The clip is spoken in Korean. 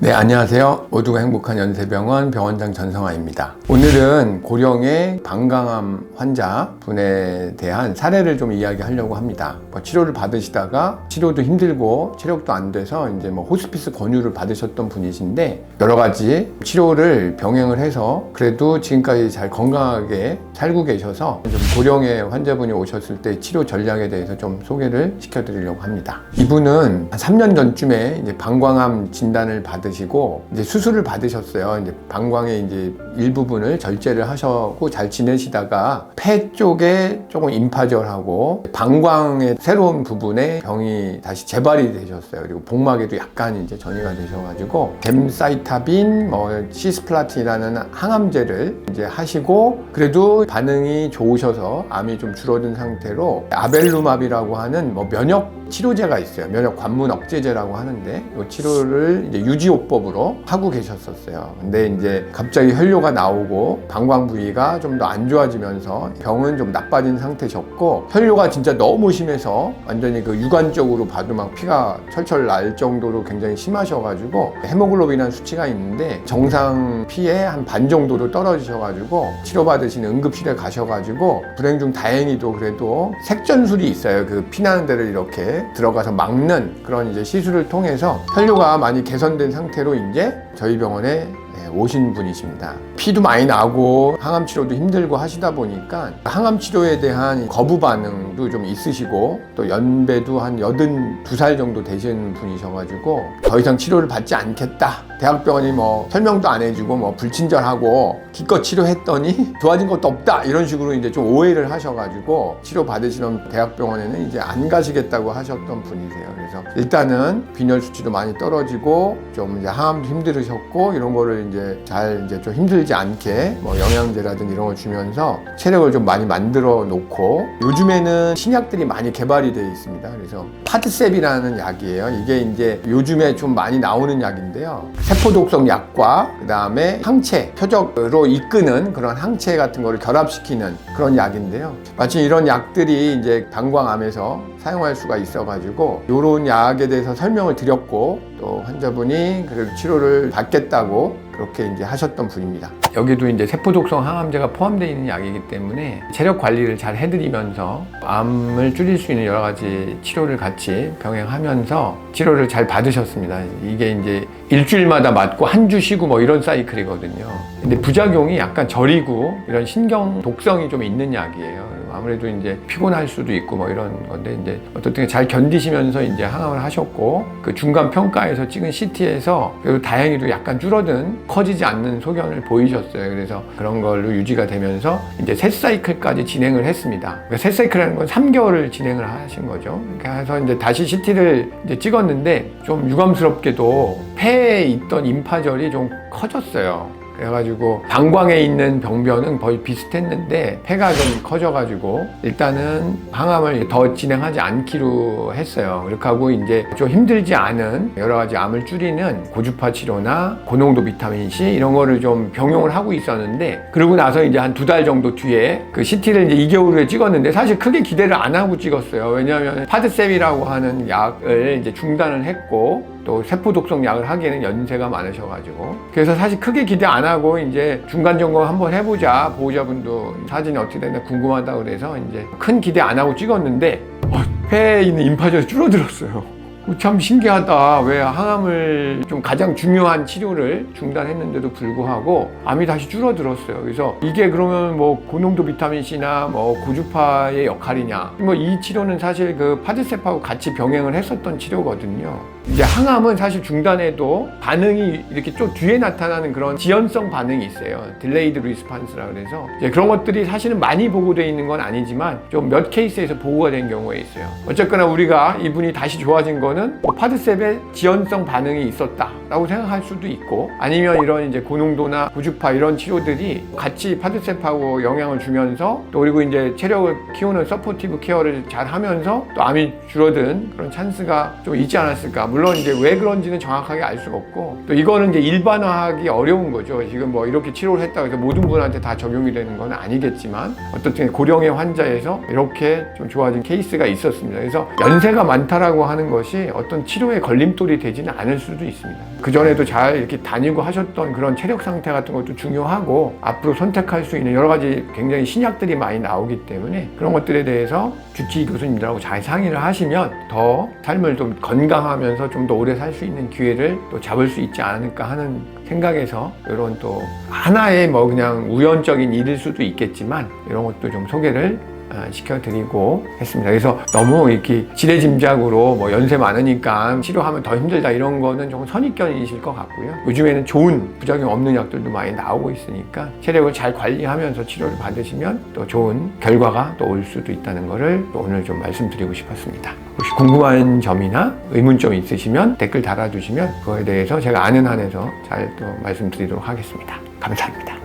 네, 안녕하세요. 모두가 행복한 연세병원 병원장 전성환입니다. 오늘은 고령의 방광암 환자분에 대한 사례를 좀 이야기하려고 합니다. 치료를 받으시다가 치료도 힘들고 체력도 안 돼서 이제 호스피스 권유를 받으셨던 분이신데 여러 가지 치료를 병행을 해서 그래도 지금까지 잘 건강하게 살고 계셔서 좀 고령의 환자분이 오셨을 때 치료 전략에 대해서 좀 소개를 시켜드리려고 합니다. 이분은 한 3년 전쯤에 이제 방광암 진단을 받으시고 이제 수술을 받으셨어요. 이제 방광의 이제 일부분을 절제를 하셨고 잘 지내시다가 폐 쪽에 조금 임파절하고 방광의 새로운 부분에 병이 다시 재발이 되셨어요. 그리고 복막에도 약간 이제 전이가 되셔가지고 겜사이타빈, 시스플라틴이라는 항암제를 이제 하시고 그래도 반응이 좋으셔서 암이 좀 줄어든 상태로 아벨루맙이라고 하는 면역 치료제가 있어요. 면역 관문 억제제라고 하는데 이 치료를 이제 유지요법으로 하고 계셨었어요. 근데 이제 갑자기 혈뇨가 나오고 방광 부위가 좀 더 안 좋아지면서 병은 좀 나빠진 상태셨고 혈뇨가 진짜 너무 심해서 완전히 그 유관적으로 봐도 막 피가 철철 날 정도로 굉장히 심하셔가지고 헤모글로빈이라는 수치가 있는데 정상 피의 한 반 정도로 떨어지셔가지고 치료받으신 응급실에 가셔가지고 불행 중 다행히도 그래도 색전술이 있어요. 그 피나는 데를 이렇게 들어가서 막는 그런 이제 시술을 통해서 혈뇨가 많이 개선된 상태로 이제 저희 병원에 오신 분이십니다. 피도 많이 나고 항암 치료도 힘들고 하시다 보니까 항암 치료에 대한 거부 반응도 좀 있으시고 또 연배도 한 82살 정도 되신 분이셔가지고 더 이상 치료를 받지 않겠다. 대학병원이 설명도 안 해주고 불친절하고 기껏 치료했더니 좋아진 것도 없다 이런 식으로 이제 좀 오해를 하셔가지고 치료 받으시는 대학병원에는 이제 안 가시겠다고 하셨던 분이세요. 그래서 일단은 빈혈 수치도 많이 떨어지고 좀 이제 항암도 힘들으셨고 이런 거를 이제 잘 이제 좀 힘들지 않게 영양제라든지 이런 걸 주면서 체력을 좀 많이 만들어 놓고 요즘에는 신약들이 많이 개발이 되어 있습니다. 그래서 파드셉이라는 약이에요. 이게 이제 요즘에 좀 많이 나오는 약인데요. 세포독성 약과 그 다음에 항체, 표적으로 이끄는 그런 항체 같은 거를 결합시키는 그런 약인데요. 마침 이런 약들이 이제 방광암에서 사용할 수가 있어가지고 이런 약에 대해서 설명을 드렸고 또 환자분이 그래도 치료를 받겠다고 그렇게 이제 하셨던 분입니다. 여기도 이제 세포독성 항암제가 포함되어 있는 약이기 때문에 체력 관리를 잘 해드리면서 암을 줄일 수 있는 여러 가지 치료를 같이 병행하면서 치료를 잘 받으셨습니다. 이게 이제 일주일마다 맞고 한 주 쉬고 이런 사이클이거든요. 근데 부작용이 약간 저리고 이런 신경 독성이 좀 있는 약이에요. 아무래도 이제 피곤할 수도 있고 이런 건데 이제 어떻게 잘 견디시면서 이제 항암을 하셨고 그 중간 평가에서 찍은 CT에서 그래도 다행히도 약간 줄어든 커지지 않는 소견을 보이셨어요. 그래서 그런 걸로 유지가 되면서 이제 새 사이클까지 진행을 했습니다. 그러니까 새 사이클이라는 건 3개월을 진행을 하신 거죠. 그래서 이제 다시 CT를 이제 찍었는데 좀 유감스럽게도 폐에 있던 임파절이 좀 커졌어요. 그래가지고 방광에 있는 병변은 거의 비슷했는데 폐가 좀 커져가지고 일단은 항암을 더 진행하지 않기로 했어요. 그렇게 하고 이제 좀 힘들지 않은 여러 가지 암을 줄이는 고주파 치료나 고농도 비타민C 이런 거를 좀 병용을 하고 있었는데 그러고 나서 이제 한 2달 정도 뒤에 그 CT를 이제 2개월 후에 찍었는데 사실 크게 기대를 안 하고 찍었어요. 왜냐하면 파드셉이라고 하는 약을 이제 중단을 했고 또 세포독성 약을 하기에는 연세가 많으셔가지고 그래서 사실 크게 기대 안 하고 이제 중간 점검 한번 해보자 보호자분도 사진이 어떻게 되나 궁금하다 그래서 이제 큰 기대 안 하고 찍었는데 폐에 있는 임파절이 줄어들었어요. 참 신기하다. 왜 항암을 좀 가장 중요한 치료를 중단했는데도 불구하고 암이 다시 줄어들었어요. 그래서 이게 그러면 고농도 비타민C나 고주파의 역할이냐? 이 치료는 사실 그 파드셉하고 같이 병행을 했었던 치료거든요. 이제 항암은 사실 중단해도 반응이 이렇게 좀 뒤에 나타나는 그런 지연성 반응이 있어요. 딜레이드 리스판스라 그래서 이제 그런 것들이 사실은 많이 보고되어 있는 건 아니지만 좀 몇 케이스에서 보고가 된 경우가 있어요. 어쨌거나 우리가 이분이 다시 좋아진 거는 파드셉의 지연성 반응이 있었다라고 생각할 수도 있고 아니면 이런 이제 고농도나 고주파 이런 치료들이 같이 파드셉하고 영향을 주면서 또 그리고 이제 체력을 키우는 서포티브 케어를 잘 하면서 또 암이 줄어든 그런 찬스가 좀 있지 않았을까 물론 이제 왜 그런지는 정확하게 알 수가 없고, 또 이거는 이제 일반화하기 어려운 거죠. 지금 뭐 이렇게 치료를 했다고 해서 모든 분한테 다 적용이 되는 건 아니겠지만, 어떻든 고령의 환자에서 이렇게 좀 좋아진 케이스가 있었습니다. 그래서 연세가 많다라고 하는 것이 어떤 치료의 걸림돌이 되지는 않을 수도 있습니다. 그전에도 잘 이렇게 다니고 하셨던 그런 체력 상태 같은 것도 중요하고, 앞으로 선택할 수 있는 여러 가지 굉장히 신약들이 많이 나오기 때문에 그런 것들에 대해서 주치의 교수님들하고 잘 상의를 하시면 더 삶을 좀 건강하면서 좀 더 오래 살 수 있는 기회를 또 잡을 수 있지 않을까 하는 생각에서, 이런 또 하나의 뭐 그냥 우연적인 일일 수도 있겠지만 이런 것도 좀 소개를 시켜드리고 했습니다. 그래서 너무 이렇게 지레짐작으로 뭐 연세 많으니까 치료하면 더 힘들다 이런 거는 조금 선입견이실 것 같고요. 요즘에는 좋은 부작용 없는 약들도 많이 나오고 있으니까 체력을 잘 관리하면서 치료를 받으시면 또 좋은 결과가 또 올 수도 있다는 거를 오늘 좀 말씀드리고 싶었습니다. 혹시 궁금한 점이나 의문점이 있으시면 댓글 달아주시면 그거에 대해서 제가 아는 한에서 잘 또 말씀드리도록 하겠습니다. 감사합니다.